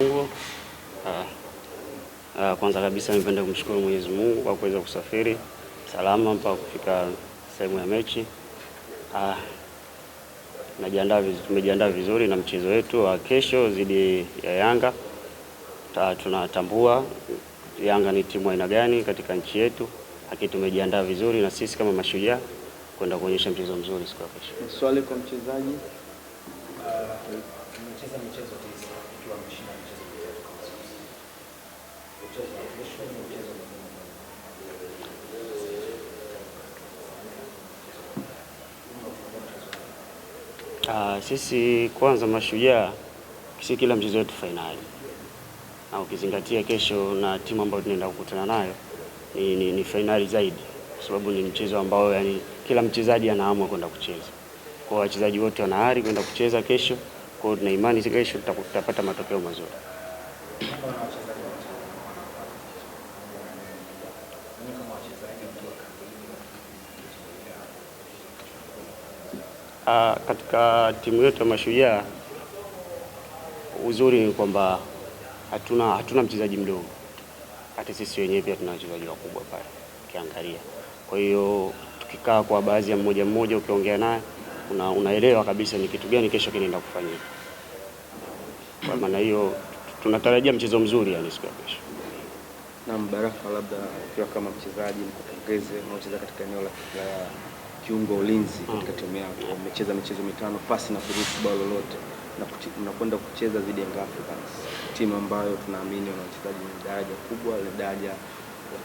Mungu. Kwanza kabisa nipende kumshukuru Mwenyezi Mungu kwa kuweza kusafiri salama mpaka kufika sehemu ya mechi. Tumejiandaa vizuri na mchezo wetu wa kesho dhidi ya Yanga. Tunatambua Yanga ni timu aina gani katika nchi yetu, lakini tumejiandaa vizuri na sisi kama Mashujaa kwenda kuonyesha mchezo mzuri siku ya kesho. Swali kwa mchezaji, tumecheza michezo 9 ikiwa ameshinda michezo 3 kama sisi. Mchezo wa kesho ni mchezo sisi kwanza Mashujaa, si kila mchezo wetu fainali, na ukizingatia kesho na timu ambayo tunaenda kukutana nayo ni fainali zaidi, kwa sababu ni mchezo ambao yani kila mchezaji anaamua kwenda kucheza. Kwa wachezaji wote wana ari kwenda kucheza kesho, kwa tuna imani kesho tutapata matokeo mazuri. Katika timu yetu ya Mashujaa, uzuri ni kwamba hatuna mchezaji mdogo. Hata sisi wenyewe pia tuna wachezaji wakubwa pale ukiangalia. Kwa hiyo tukikaa kwa baadhi ya mmoja ukiongea naye unaelewa kabisa ni kitu gani kesho kinaenda kufanyika. Kwa maana hiyo tunatarajia mchezo mzuri yani siku ya kesho. Na Baraka, labda ukiwa kama mchezaji nikupongeze, unacheza katika eneo la kiungo ulinzi katika timu yako. Umecheza michezo 5 pasi na kuruhusu bao lolote, na unakwenda kucheza dhidi ya Young Africans, timu ambayo tunaamini wana wachezaji wa daraja kubwa, la daraja ya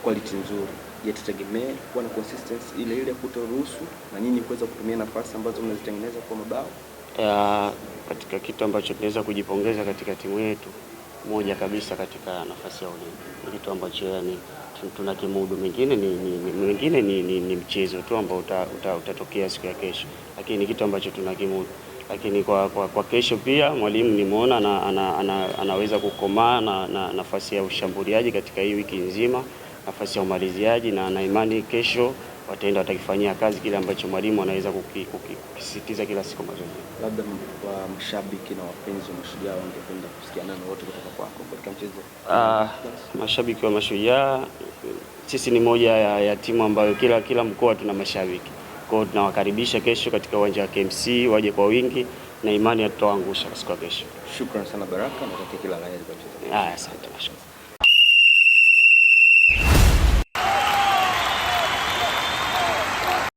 quality nzuri. Je, tutegemee kuwa na consistency ile kutoruhusu na nyinyi kuweza kutumia nafasi ambazo mnazitengeneza kwa mabao? Katika kitu ambacho tunaweza kujipongeza katika timu yetu, moja kabisa katika nafasi ya ulinzi, ni kitu ambacho yani tunakimudu. Mengine ni mchezo tu ambao utatokea siku ya kesho, lakini ni kitu ambacho tunakimudu. Lakini kwa kesho pia mwalimu nimeona anaweza kukomaa na nafasi ya ushambuliaji katika hii wiki nzima, nafasi ya umaliziaji, na ana imani kesho watakifanyia kazi kile ambacho mwalimu anaweza kukisisitiza kila siku mazoezi. Labda kwa mashabiki na wapenzi wa Mashujaa wangependa kusikia neno wote kutoka kwako katika mchezo? Mashabiki wa Mashujaa, sisi ni moja ya timu ambayo kila mkoa tuna mashabiki. Kwa hiyo tunawakaribisha kesho katika uwanja wa KMC, waje kwa wingi na imani tutawaangusha siku ya kesho. Shukrani sana Baraka, na kila la heri kwa mchezo. Asante.